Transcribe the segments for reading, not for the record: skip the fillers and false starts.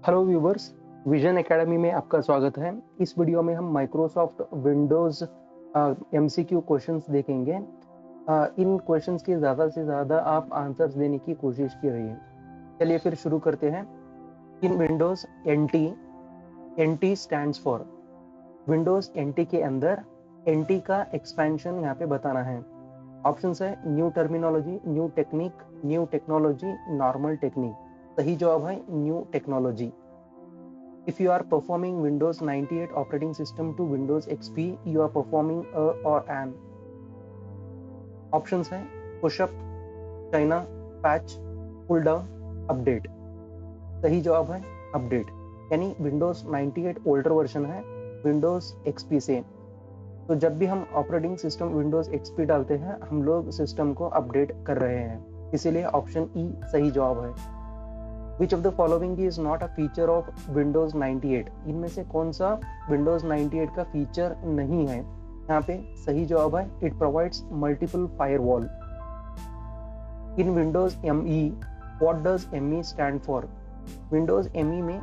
Hello viewers, vision academy में आपका स्वागत है। इस वीडियो में हम माइक्रोसॉफ्ट विंडोज़ एमसीक्यू क्वेश्चंस देखेंगे। इन क्वेश्चंस के ज़्यादा से ज़्यादा आप आंसर्स देने की कोशिश कीजिए। चलिए फिर शुरू करते हैं। In Windows NT stands for. Windows NT के अंदर एनटी का एक्सपेंशन यहाँ पे बताना है। ऑप्शंस है new terminology, new technique, new technology, normal technique. सही जवाब है new technology. If you are performing Windows 98 operating system to Windows XP, you are performing a or an. Options हैं push-up, China, patch, pull down, update. सही जवाब है update, यानी Windows 98 older version है Windows XP से। तो जब भी हम ऑपरेटिंग सिस्टम Windows XP डालते हैं, हम लोग सिस्टम को अपडेट कर रहे हैं, इसीलिए ऑप्शन ई सही जवाब है। Which of the following is not a feature of Windows 98? इनमें से कौन सा Windows 98 का फीचर नहीं है? यहाँ पे सही जवाब है It provides multiple firewall. In Windows ME, what does ME stand for? Windows ME में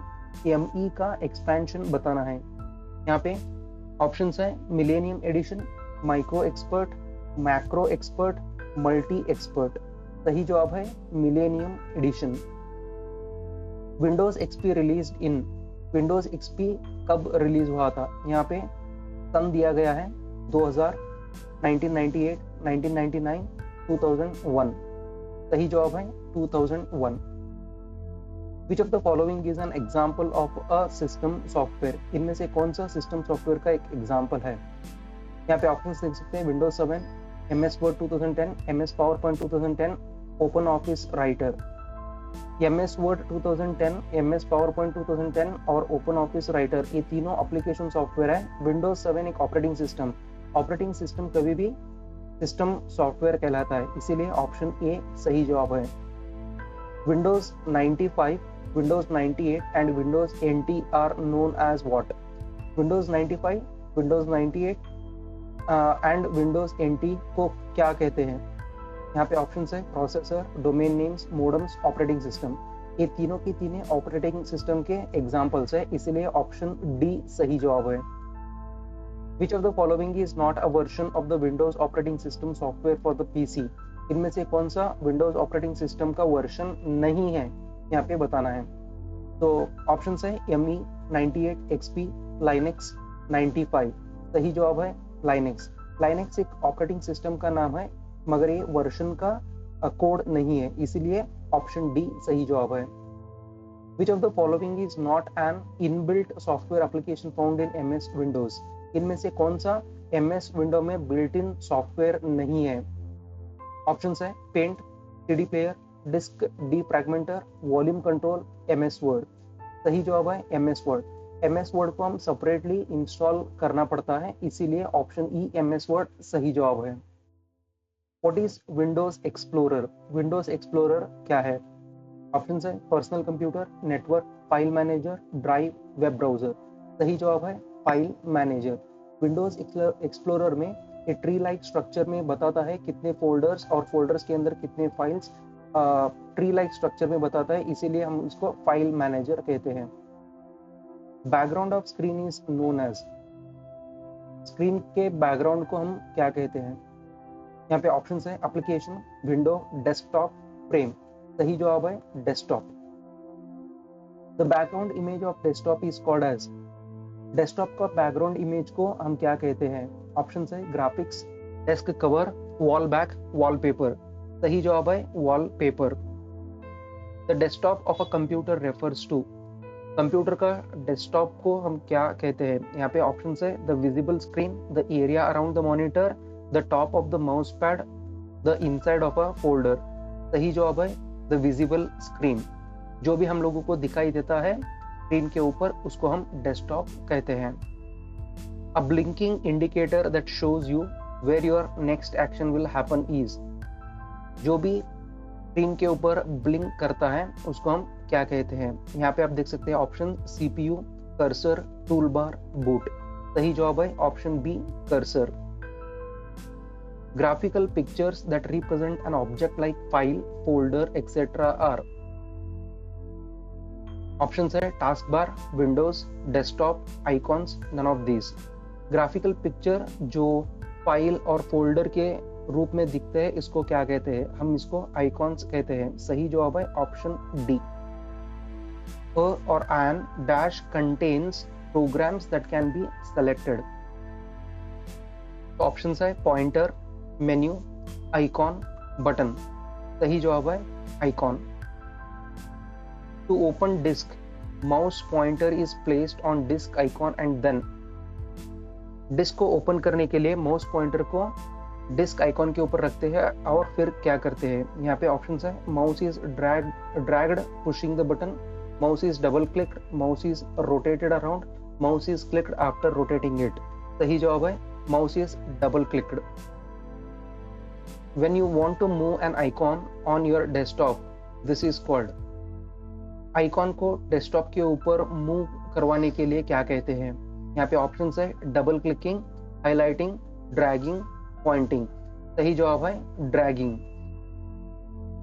ME का एक्सपेंशन बताना है। यहाँ पे ऑप्शंस है millennium edition, micro expert, macro expert, multi expert. सही जवाब है millennium edition. Windows XP released in, Windows XP कब रिलीज हुआ था? यहाँ पे सन दिया गया है 2000, 1998, 1999, 2001। सही जवाब है 2001। Which of the following is an example of a system software? इनमें से कौन सा सिस्टम सॉफ्टवेयर का एक एग्जाम्पल है? यहाँ पे ऑप्शन देख सकते हैं Windows 7, MS Word 2010, MS PowerPoint 2010, Open Office Writer। MS Word 2010, MS PowerPoint 2010 और ओपन ऑफिस राइटर, ये तीनों एप्लीकेशन सॉफ्टवेयर है। Windows 7 एक ऑपरेटिंग सिस्टम कभी भी सिस्टम सॉफ्टवेयर कहलाता है, इसीलिए ऑप्शन ए सही जवाब है। Windows 95, Windows 98 and Windows NT are known as what? Windows 95, Windows 98 and Windows NT को क्या कहते हैं? यहाँ पे ऑप्शन है processor, domain names, modems, operating system. ये तीनों की तीनों ऑपरेटिंग सिस्टम के एग्जांपल्स है, इसलिए ऑप्शन डी सही जवाब है। Which of the following is not a version of the Windows operating system software for the PC? इनमें से कौन सा Windows ऑपरेटिंग सिस्टम का वर्जन नहीं है, यहाँ पे बताना है। तो ऑप्शन है ME, 98, XP, Linux, 95। सही जवाब है Linux। Linux एक ऑपरेटिंग सिस्टम का नाम है, मगर ये वर्जन का कोड नहीं है, इसलिए ऑप्शन डी सही जवाब है। Which of the following is not an inbuilt software application found in MS Windows? इनमें से कौन सा MS विंडो में बिल्ट इन सॉफ्टवेयर नहीं है? ऑप्शन है paint, CD player, disk defragmenter, volume control, MS word. सही जवाब है MS वर्ड। MS वर्ड को हम सेपरेटली इंस्टॉल करना पड़ता है, इसीलिए ऑप्शन ई MS वर्ड सही जवाब है। What is Windows Explorer? Windows Explorer क्या है? ऑप्शन है personal computer, network, file manager, drive, web browser. सही जवाब है फाइल मैनेजर। विंडोज एक्सप्लोरर में एक ट्री लाइक स्ट्रक्चर में बताता है कितने फोल्डर्स और फोल्डर्स के अंदर कितने फाइल्स ट्री लाइक स्ट्रक्चर में बताता है, इसीलिए हम इसको फाइल मैनेजर कहते हैं। Background of screen is known as, screen के बैकग्राउंड को हम क्या कहते हैं? यहाँ पे ऑप्शंस है एप्लीकेशन, विंडो, डेस्कटॉप, फ्रेम। सही जवाब है desktop. The background image of desktop is called as, desktop का बैकग्राउंड इमेज को हम क्या कहते हैं? ऑप्शंस है graphics, desk cover, wall back, wallpaper. सही जवाब है wallpaper. The desktop of a computer refers to, computer का डेस्कटॉप को हम क्या कहते हैं? यहाँ पे ऑप्शंस है the visible screen, the area around the monitor, the top of the mouse pad, the inside of a folder। सही जवाब है the visible screen। जो भी हम लोगों को दिखाई देता है स्क्रीन के ऊपर, उसको हम डेस्कटॉप कहते हैं। A blinking indicator that shows you where your next action will happen is, जो भी स्क्रीन के ऊपर ब्लिंक करता है उसको हम क्या कहते हैं? यहाँ पे आप देख सकते हैं option CPU, cursor, toolbar, boot. सही जवाब है option B cursor. Graphical pictures that represent an object like file, folder, etc. are, option है task bar, windows, desktop, icons, none of these. Graphical picture जो file और folder के रूप में दिखते हैं इसको क्या कहते हैं? हम इसको आइकॉन्स कहते हैं। सही जवाब है ऑप्शन डी। और an dash contains programs that can be selected। Option है पॉइंटर, मेन्यू, आइकॉन, बटन। सही जवाब है icon. To open disk, mouse pointer is placed on disk icon and then. Disk को ओपन करने के लिए माउस पॉइंटर को डिस्क आइकॉन के ऊपर रखते हैं और फिर क्या करते हैं? यहाँ पे ऑप्शन है mouse is dragged pushing the button, mouse is double clicked, mouse is rotated around, mouse is clicked after rotating it। सही जवाब है mouse is double clicked। when you want to move an icon on your desktop, this is called। Icon को desktop के ऊपर move करवाने के लिए क्या कहते हैं? यहाँ पे ऑप्शन है double clicking, highlighting, dragging, pointing. सही जवाब है dragging.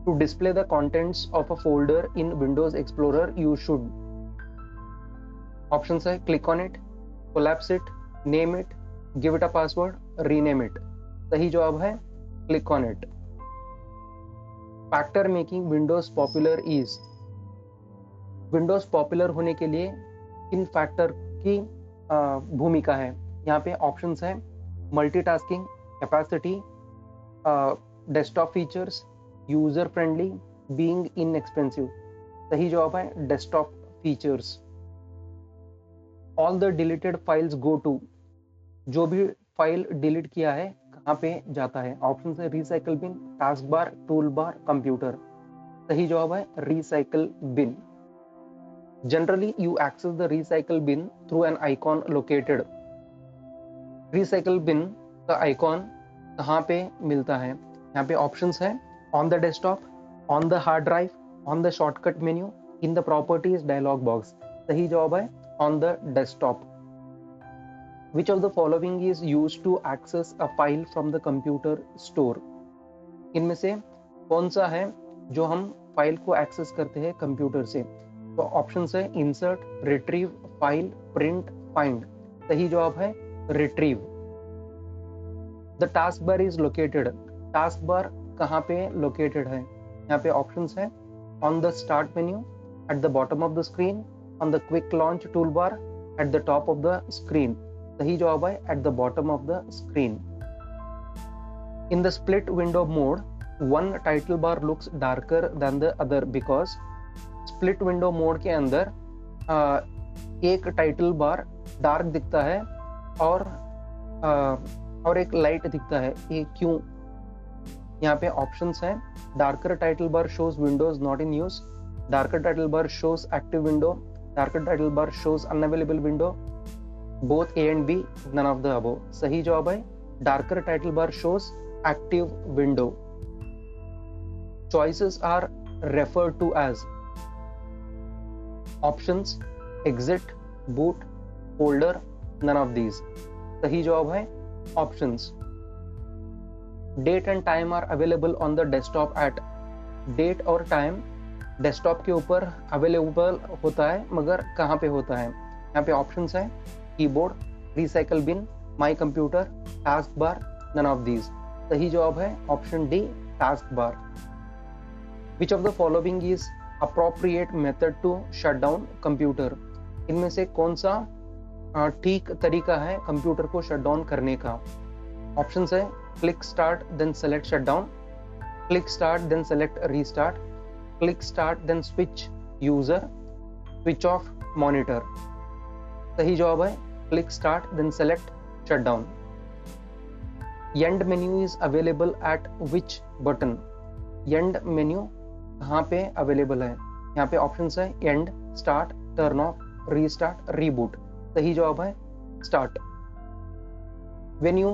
To display the contents of a folder in Windows Explorer, you should। Options है click on it, collapse it, name it, give it a password, rename it। सही जवाब है click on it। Factor making Windows popular is। Windows popular होने के लिए किन factor की भूमिका है? यहाँ पे ऑप्शंस है multitasking, capacity, desktop features, user friendly, being inexpensive. सही जवाब है desktop features. All the deleted files go to. जो भी फाइल डिलीट किया है कहाँ पे जाता है? ऑप्शन है recycle bin, taskbar, tool bar, computer. सही जवाब है recycle bin. Generally you access the recycle bin through an icon located. Recycle bin का आइकॉन कहाँ पे मिलता है? यहाँ पे ऑप्शंस है on the desktop, on the hard drive, on the shortcut menu, in the properties dialog box। सही जवाब है on the desktop। Which of the following is used to access a file from the computer store? इनमें से कौन सा है जो हम फाइल को एक्सेस करते हैं कंप्यूटर से? तो ऑप्शन है insert, retrieve, file, print, find. सही जवाब है retrieve. The task bar is located. Task bar कहाँ पे लोकेटेड है? यहाँ पे ऑप्शंस है on the start menu, at the bottom of the screen, on the quick launch tool bar, at the top of the screen. सही जवाब है at the bottom of the screen. In the split window mode, one title bar looks darker then the other because. Split window mode के अंदर एक title bar dark दिखता है और एक लाइट दिखता है, ये क्यों? यहाँ पे ऑप्शंस हैं darker title bar shows windows not in use, darker title bar shows active window, darker title bar shows unavailable window, both A and B, none of the above. सही जवाब है darker title bar shows active window. Choices are referred to as. Options exit, boot, folder, none of these. सही जवाब है options. Date and time are available on the desktop at. Date और time desktop के ऊपर available होता है, मगर कहाँ पे होता है? यहाँ पे ऑप्शंस है keyboard, recycle bin, my computer, task bar, none of these. सही जवाब है option D task bar. Which of the following is appropriate method to shut down computer? इनमें से कौन सा ठीक तरीका है कंप्यूटर को शट डाउन करने का? ऑप्शंस है click start then select shut down, click start then select restart, click start then switch user, switch off monitor. सही जवाब है click start then select shut down. End menu is available at which button? End menu कहाँ पे available है? यहाँ पे options है end, start, turn off, restart, reboot. सही जवाब है start. When you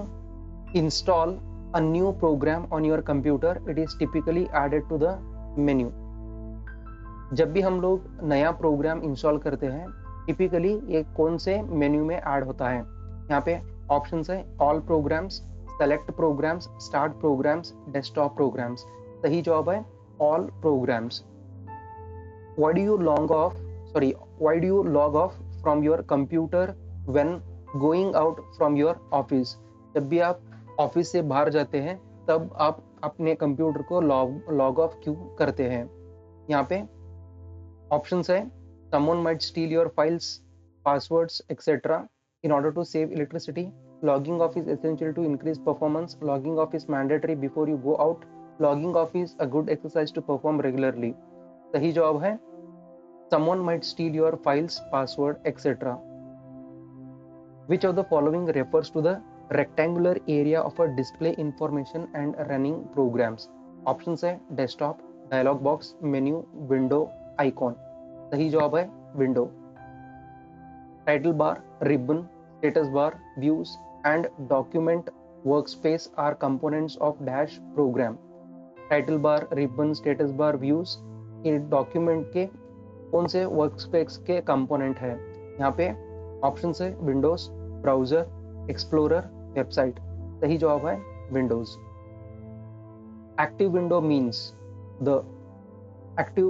install a new program on your computer, it is typically added to the menu। जब भी हम लोग नया प्रोग्राम इंस्टॉल करते हैं टिपिकली ये कौन से मेन्यू में ऐड होता है? यहाँ पे ऑप्शंस है all programs, select programs, start programs, desktop programs. सही जवाब है all programs. Why do you log off sorry, why do you log off from your computer when going out from your office? जब भी आप office से बाहर जाते हैं तब आप अपने कंप्यूटर को लॉग ऑफ क्यों करते हैं? यहाँ पे ऑप्शंस है someone might steal your files, passwords, etc. in order to save electricity. Logging off is essential to increase performance. Logging off is mandatory before you go out. Logging off is a good exercise to perform regularly. सही जवाब है someone might steal your files, password, etc. Which of the following refers to the rectangular area of a display information and running programs? Options है desktop, dialog box, menu, window, icon. सही जवाब है window. Title bar, ribbon, status bar, views and document workspace are components of dash program. Title bar, ribbon, status bar, views ये document के कौन से workspace के component है? यहाँ पे ऑप्शन है विंडोज, ब्राउजर, एक्सप्लोरर, वेबसाइट. सही जवाब है Windows. Active window means the active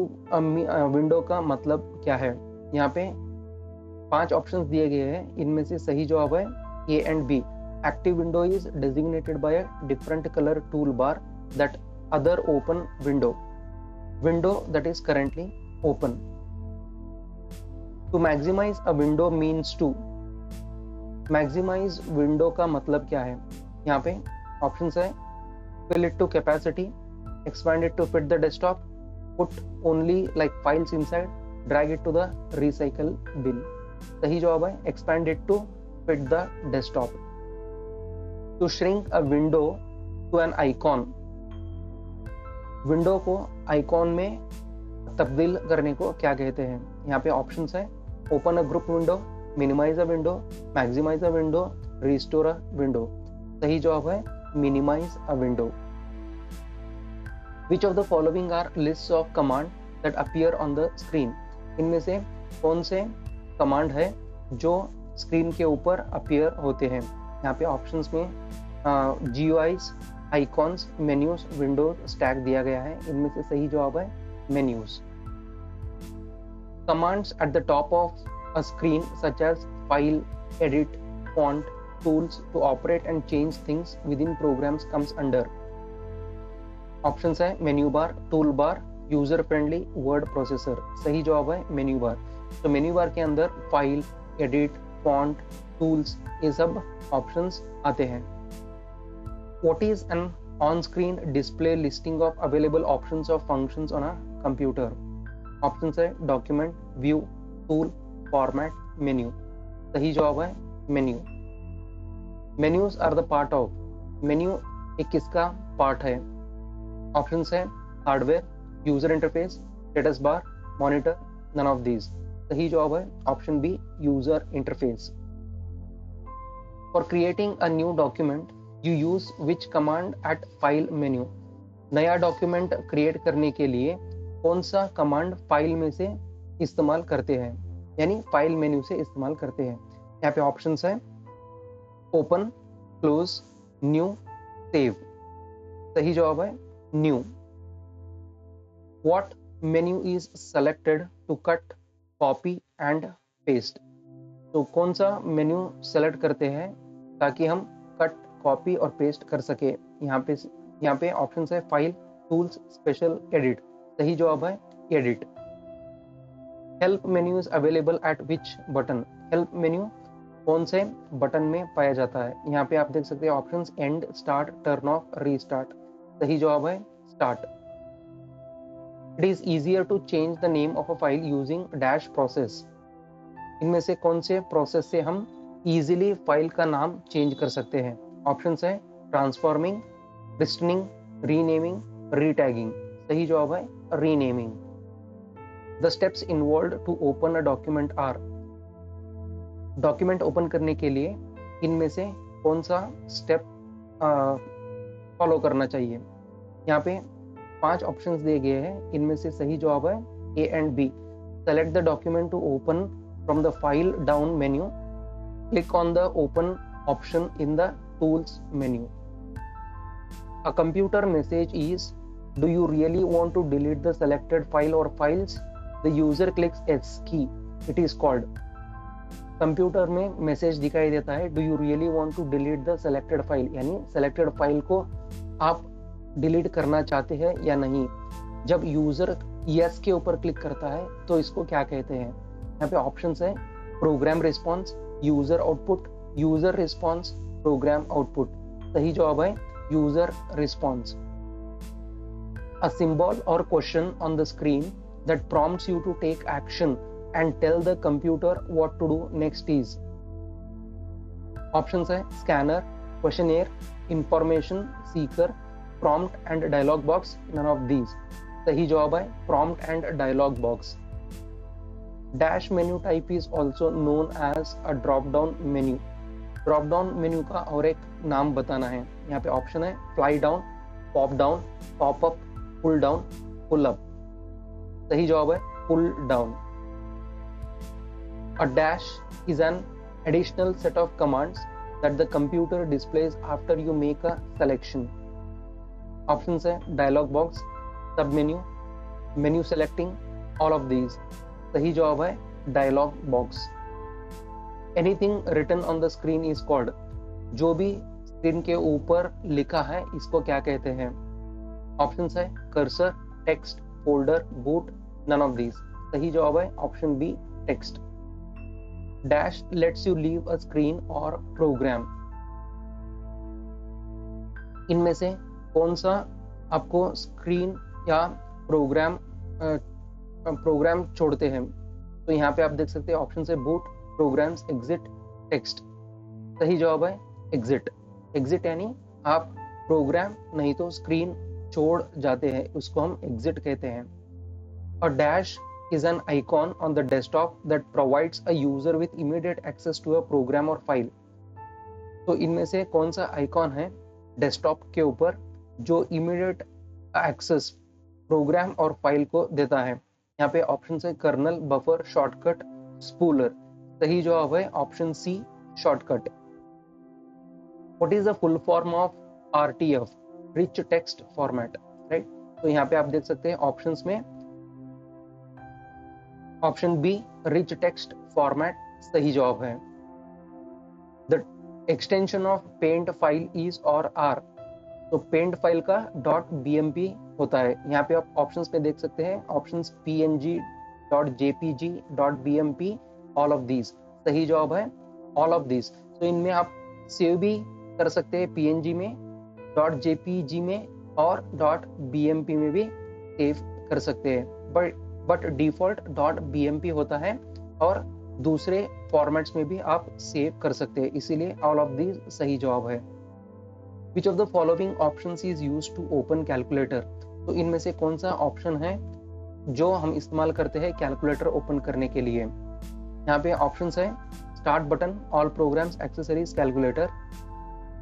window का मतलब क्या है? यहाँ पे 5 ऑप्शंस दिए गए हैं, इनमें से सही जवाब है A and B. Active window is designated by a different colour toolbar that other open window that is currently open. To maximise a window means to. Maximise window का मतलब क्या है? यहाँ पे ऑप्शंस है fill it to capacity, expand it to fit the desktop, put only like files inside, drag it to the recycle bin. सही जवाब है expand it to fit the desktop. To shrink a window to an icon, window को icon में तब्दील करने को क्या कहते हैं? यहाँ पे ऑप्शंस है open a group window, minimize a window, maximize a window, restore a window. सही जवाब है minimize a window. Which of the following are lists of command that appear on the screen? इनमें से कौन से कमांड है जो स्क्रीन के ऊपर अपीयर होते हैं? यहाँ पे ऑप्शंस में GUIs, icons, menus, Windows, stack दिया गया है. इनमें से सही जवाब है menus. Commands at the top of a screen such as file, edit, font, tools to operate and change things within programs comes under. Options है menu bar, tool bar, user friendly, word processor. सही जवाब है menu बार. तो menu bar के अंदर file, edit, font, tools ये सब options आते हैं. What is an on screen display listing of available options of functions on a computer? Options है document, view, tool, format, menu. सही जवाब है menu. Menus are the part of. Menu एक किसका पार्ट है? ऑप्शंस है hardware, user interface, status bar, monitor, none of these. सही जवाब है option B user interface. For creating a new document you use which command at file menu? नया document create करने के लिए कौन सा कमांड फाइल में से इस्तेमाल करते हैं, यानी फाइल मेन्यू से इस्तेमाल करते हैं? यहाँ पे ऑप्शंस है ओपन, क्लोज, न्यू, सेव. सही जवाब है new. What menu is selected to cut, copy and paste? तो कौन सा मेन्यू सेलेक्ट करते हैं ताकि हम कट, कॉपी और पेस्ट कर सके? यहाँ पे ऑप्शन है फाइल, टूल्स, स्पेशल, एडिट. सही जवाब है edit. Help menu is available at which button? Help menu कौन से बटन में पाया जाता है? यहाँ पे आप देख सकते हैं options end, start, turn off, restart. सही जवाब है start. It is easier to change the name of a file using dash process. इनमें से कौन से प्रोसेस से हम इजीली फाइल का नाम चेंज कर सकते हैं? ऑप्शंस है ट्रांसफॉर्मिंग, लिस्टनिंग, रीनेमिंग, रीटैगिंग. सही जवाब है renaming. The steps involved to open a document are. Document open करने के लिए इनमें से कौन सा स्टेप फॉलो करना चाहिए? यहाँ पे 5 ऑप्शंस दिए गए हैं, इनमें से सही जवाब है A and B. Select the document to open from the file down menu, click on the open option in the tools menu. A computer message is, do you really want to delete the selected file or files? The user clicks s key, it is called. Computer में message दिखाई देता है, do you really want to delete the selected file, यानी selected file को आप delete करना चाहते हैं या नहीं। जब यूजर यस के ऊपर क्लिक करता है तो इसको क्या कहते हैं? यहाँ पे ऑप्शंस है program response, user output, user response, program output. सही जवाब है user response. A symbol or question on the screen that prompts you to take action and tell the computer what to do next is। Options है scanner, questionnaire, information seeker, prompt and dialog box, none of these। सही जवाब है prompt and dialog box। Dash menu type is also known as a drop down menu। Drop down menu का और एक नाम बताना है। यहाँ पे ऑप्शन है fly down, pop down, pop up, pull down, pull up. सही जवाब है pull down. A dash is an additional set of commands that the computer displays after you make a selection। Options है dialog box, sub menu, menu selecting, all of these। सही जवाब है dialog box। Anything written on the screen is called। जो भी screen के ऊपर लिखा है इसको क्या कहते हैं? ऑप्शंस है cursor, text, folder, boot, none of these. सही जवाब है option B text. Dash lets you leave a screen और प्रोग्राम। इनमें से कौन सा आपको स्क्रीन या प्रोग्राम छोड़ते हैं? तो यहाँ पे आप देख सकते हैं ऑप्शन है बूट, प्रोग्राम्स, एग्जिट, टेक्स्ट। सही जवाब है एग्जिट। एग्जिट यानी आप प्रोग्राम नहीं तो स्क्रीन छोड़ जाते हैं, उसको हम एग्जिट कहते हैं। A dash is an icon on the desktop that provides a user with immediate access to a program or file। तो इनमें से कौन सा आइकॉन है डेस्कटॉप के ऊपर जो इमीडिएट एक्सेस प्रोग्राम और फाइल को देता है? यहाँ पे ऑप्शन है कर्नल, बफर, शॉर्टकट, स्पूलर। सही जवाब है option C shortcut. What is the full form of RTF? Rich text format, right? तो यहाँ पे आप देख सकते हैं ऑप्शंस में option B rich text format सही जवाब है। The extension of paint file is और आर। तो पेंट फाइल का .bmp होता है। यहाँ पे आप ऑप्शंस पे देख सकते हैं options png, .jpg, .bmp, all of these. सही जवाब है ऑल ऑफ दीज। तो इनमें आप सेव भी कर सकते हैं png में, .jpg में और .bmp में भी सेव कर सकते हैं, बट डिफॉल्ट .bmp होता है और दूसरे फॉर्मेट्स में भी आप सेव कर सकते हैं, इसीलिए ऑल ऑफ दीज सही जवाब है। Which of the following options is used to open calculator? तो इनमें से कौन सा ऑप्शन है जो हम इस्तेमाल करते हैं कैलकुलेटर ओपन करने के लिए? यहाँ पे ऑप्शंस है start button, all programs, accessories, calculator.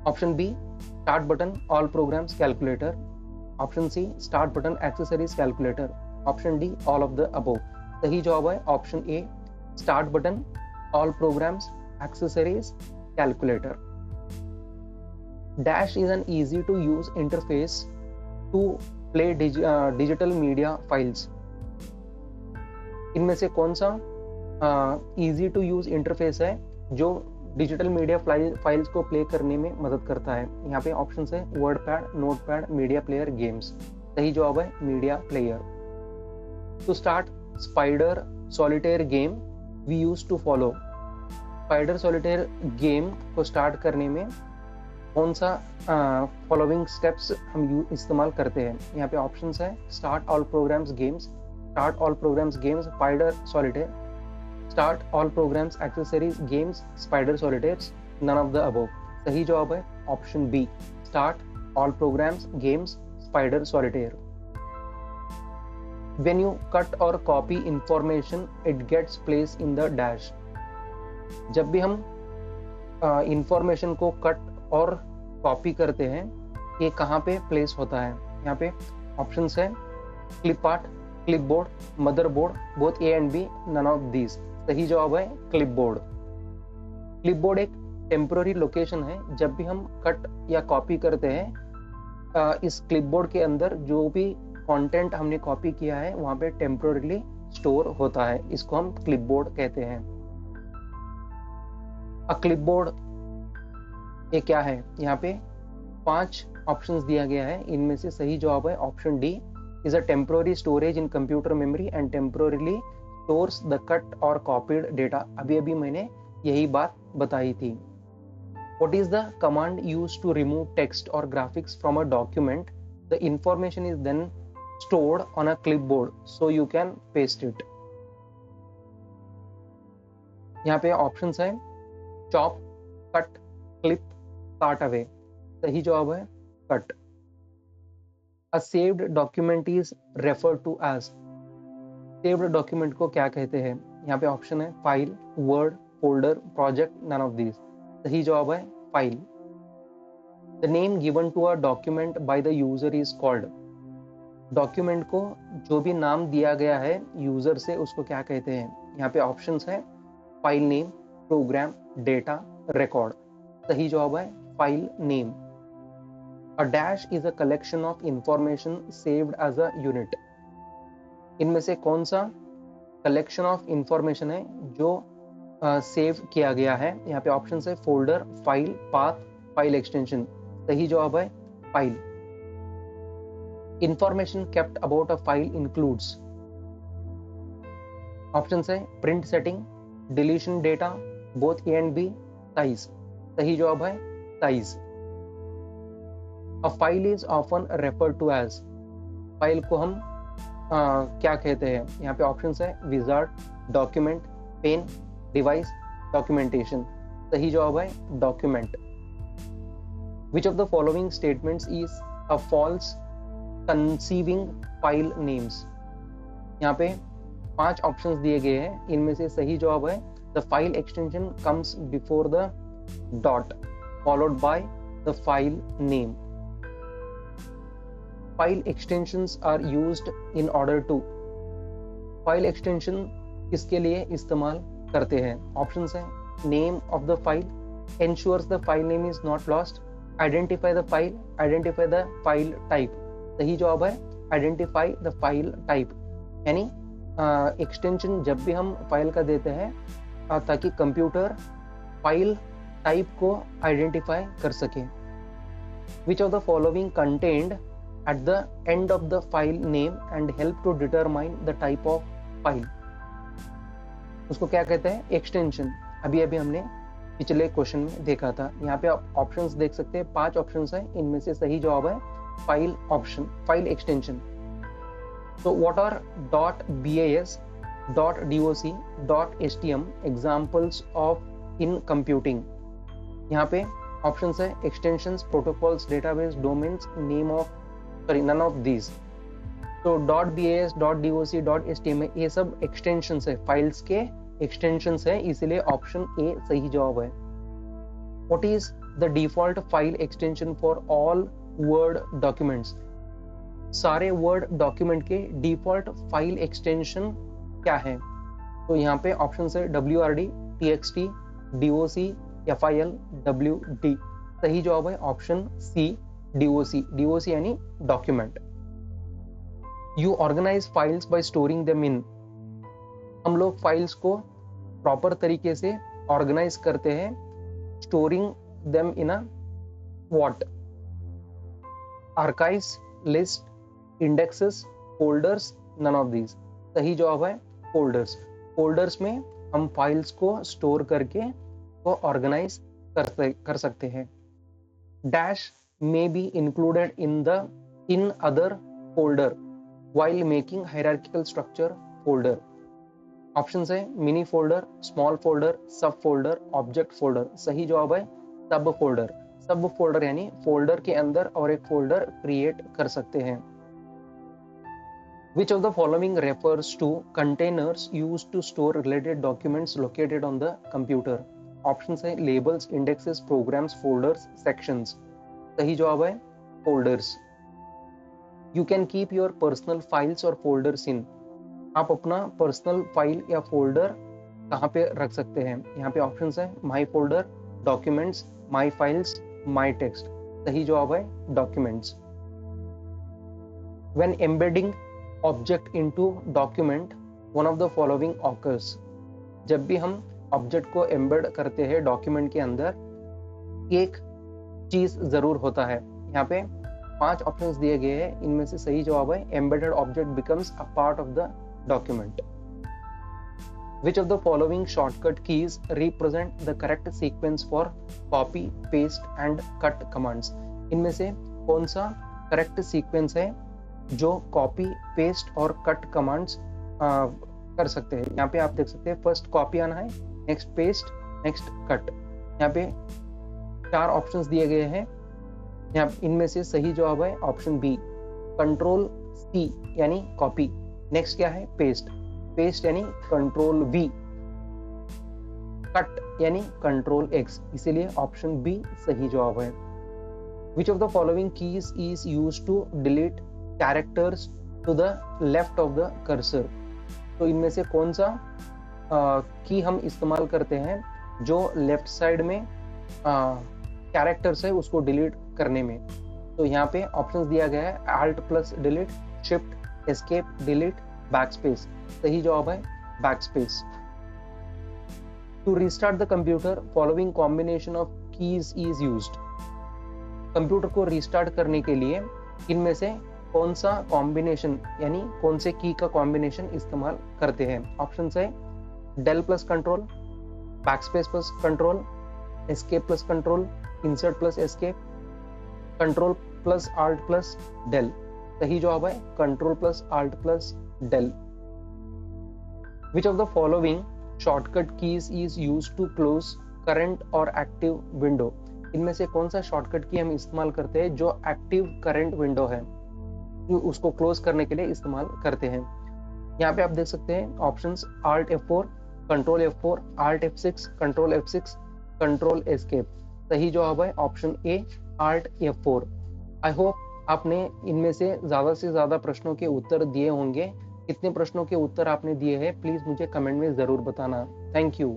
Option B start button, all programs, calculator. Option C start button, accessories, calculator. Option D all of the above. सही जवाब है option A start button, all programs, accessories, calculator. Dash is an easy to use interface to play digital media files. इनमें से कौन सा easy to use interface है जो digital media files को प्ले करने में मदद करता है? यहाँ पे ऑप्शंस है WordPad, Notepad, media player, games. सही जवाब है media player. To start spider solitaire game we use to follow. Spider solitaire game को स्टार्ट करने में कौन सा फॉलोइंग स्टेप्स हम इस्तेमाल करते हैं? यहाँ पे ऑप्शंस है start all programs games, start all programs games, spider solitaire, start all programs accessories games, spider solitaires, none of the above. सही जवाब है option B start all programs games, spider solitaire. When you cut or copy information, it gets placed in the dash। जब भी हम information को cut और copy करते हैं ये कहाँ पे प्लेस होता है? यहाँ पे ऑप्शंस है clip art, clipboard, motherboard, both A and B, none of these. सही जवाब है क्लिपबोर्ड। क्लिपबोर्ड एक टेम्पररी लोकेशन है। जब भी हम कट या कॉपी करते हैं इस क्लिपबोर्ड के अंदर जो भी कंटेंट हमने कॉपी किया है वहां पे टेम्पररीली स्टोर होता है, इसको हम क्लिपबोर्ड कहते हैं। क्लिपबोर्ड ये क्या है, यहाँ पे 5 ऑप्शंस दिया गया है, इनमें से सही जवाब है option D, is a temporary storage in computer memory and temporarily stores the cut और कॉपीड डेटा। अभी अभी मैंने यही बात बताई थी। What is the command used to remove text or graphics from a document? The information is then stored on a clipboard so you can paste it. यहाँ पे ऑप्शंस है chop, cut, clip, cart away. सही जवाब है cut. A saved document is referred to as, saved document को क्या कहते हैं? यहाँ पे ऑप्शन है file, word, folder, project, none of these। सही जवाब है file. The name given to a document by the user is called, document को जो भी नाम दिया गया है यूजर से उसको क्या कहते हैं? यहाँ पे ऑप्शंस है file name, program, data, record. सही जवाब है file name. A dash is a collection of information saved as a unit। इनमें से कौन सा कलेक्शन ऑफ इंफॉर्मेशन है जो सेव किया गया है? यहाँ पे ऑप्शन है folder, file, path, file extension. सही जवाब है file. Information kept about a file includes, option है print setting, deletion data, both A and B, size. सही जवाब है size. A file is often refer to as, file को हम क्या कहते हैं? यहाँ पे ऑप्शन है wizard, document, pen, device, documentation. सही जवाब है document. Which of the following statements is a false conceiving file names? यहाँ पे 5 ऑप्शंस दिए गए हैं, इनमें से सही जवाब है the file extension comes before the dot followed by the file name. File extensions are used in order to, file extension किसके लिए इस्तेमाल करते हैं? ऑप्शंस है name of the file, ensures the file name is not lost, identify the file, identify the file type. सही जवाब है identify the file type. यानी एक्सटेंशन जब भी हम फाइल का देते हैं ताकि कंप्यूटर फाइल टाइप को आइडेंटिफाई कर सके। Which of the following contained at the end of the file name and help to determine the type of file? उसको क्या कहते हैं? एक्सटेंशन। अभी अभी हमने पिछले क्वेश्चन में देखा था। यहाँ पे आप ऑप्शंस देख सकते हैं, 5 ऑप्शंस हैं, इनमें से सही जवाब है फाइल ऑप्शन, फाइल एक्सटेंशन। तो what are .bas, .doc, .htm examples of in computing? यहाँ पे ऑप्शंस है extensions, protocols, database, domains, name of, sorry none of these. तो .bas, .doc, .htm ये सब एक्सटेंशंस है, फाइल्स के एक्सटेंशंस है, इसलिए ऑप्शन ए सही जवाब है। What is the default file extension for all word documents? सारे वर्ड डॉक्यूमेंट के डिफॉल्ट फाइल एक्सटेंशन क्या है? तो यहाँ पे ऑप्शन है wrd, txt, doc, fil, wd। सही जवाब है ऑप्शन सी doc। doc यानी document. You organize files by storing them in, हम लोग फाइल्स को प्रॉपर तरीके से ऑर्गेनाइज करते हैं, storing them in a what? Archives, list, indexes, folders, none of these. सही जवाब है फोल्डर्स। फोल्डर्स में हम फाइल्स को स्टोर करके वो ऑर्गेनाइज कर सकते हैं। Dash may be included in other folder while making hierarchical structure folder। Options है मिनी फोल्डर, स्मॉल फोल्डर, सब फोल्डर, ऑब्जेक्ट फोल्डर। सही जवाब है सब फोल्डर। सब फोल्डर यानी फोल्डर के अंदर और एक फोल्डर क्रिएट कर सकते हैं। Which of the following refers to containers used to store related documents located on the computer? Options है labels, indexes, programs, folders, sections. सही जवाब है folders. You can keep your personal files or folders in, आप अपना personal file या folder कहाँ पे रख सकते हैं? यहाँ पे ऑप्शंस है my folder, documents, my files, my text. सही जवाब है documents. When embedding object into document, one of the following occurs. जब भी हम ऑब्जेक्ट को एम्बेड करते हैं डॉक्यूमेंट के अंदर, एक चीज जरूर होता है। यहाँ पे 5 ऑप्शंस दिए गए हैं, इनमें से सही जवाब है embedded object becomes a part of the document. Which of the following shortcut keys represent the correct sequence for copy, paste and cut commands? इनमें से कौन सा करेक्ट सीक्वेंस है जो कॉपी, पेस्ट और कट कमांड्स कर सकते हैं? यहाँ पे आप देख सकते हैं फर्स्ट कॉपी आना है, नेक्स्ट पेस्ट, नेक्स्ट कट। यहाँ पे 4 ऑप्शंस दिए गए हैं। यहाँ इनमें से सही जवाब है ऑप्शन बी, कंट्रोल सी यानी कॉपी। नेक्स्ट क्या है? पेस्ट, पेस्ट यानी कंट्रोल वी, कट यानी कंट्रोल एक्स, इसीलिए ऑप्शन बी सही जवाब है। Which of the following keys is used to delete characters to the left of the cursor? तो इनमें से कौन सा की हम इस्तेमाल करते हैं जो लेफ्ट साइड में कैरेक्टर्स है उसको डिलीट करने में? तो यहाँ पे ऑप्शंस दिया गया है Alt plus delete, shift, escape, delete, backspace. सही जवाब है backspace. To restart the computer following combination of keys is used. Computer को रिस्टार्ट करने के लिए इनमें से कौन सा कॉम्बिनेशन यानी कौन से की का कॉम्बिनेशन इस्तेमाल करते हैं? ऑप्शंस है del plus control, backspace plus control, escape plus control, insert plus escape, control plus alt plus del. सही जवाब है control plus alt plus del. Which of the following shortcut keys is used to close current or active window? इनमें से कौन सा shortcut की हम इस्तेमाल करते हैं जो एक्टिव करंट विंडो है उसको क्लोज करने के लिए इस्तेमाल करते हैं? यहाँ पे आप देख सकते हैं options Alt F4, control F4, Alt F6, control F6, control escape. सही जवाब है option A, Alt F4। I hope आपने इनमें से ज्यादा प्रश्नों के उत्तर दिए होंगे। कितने प्रश्नों के उत्तर आपने दिए हैं प्लीज मुझे कमेंट में जरूर बताना। Thank you.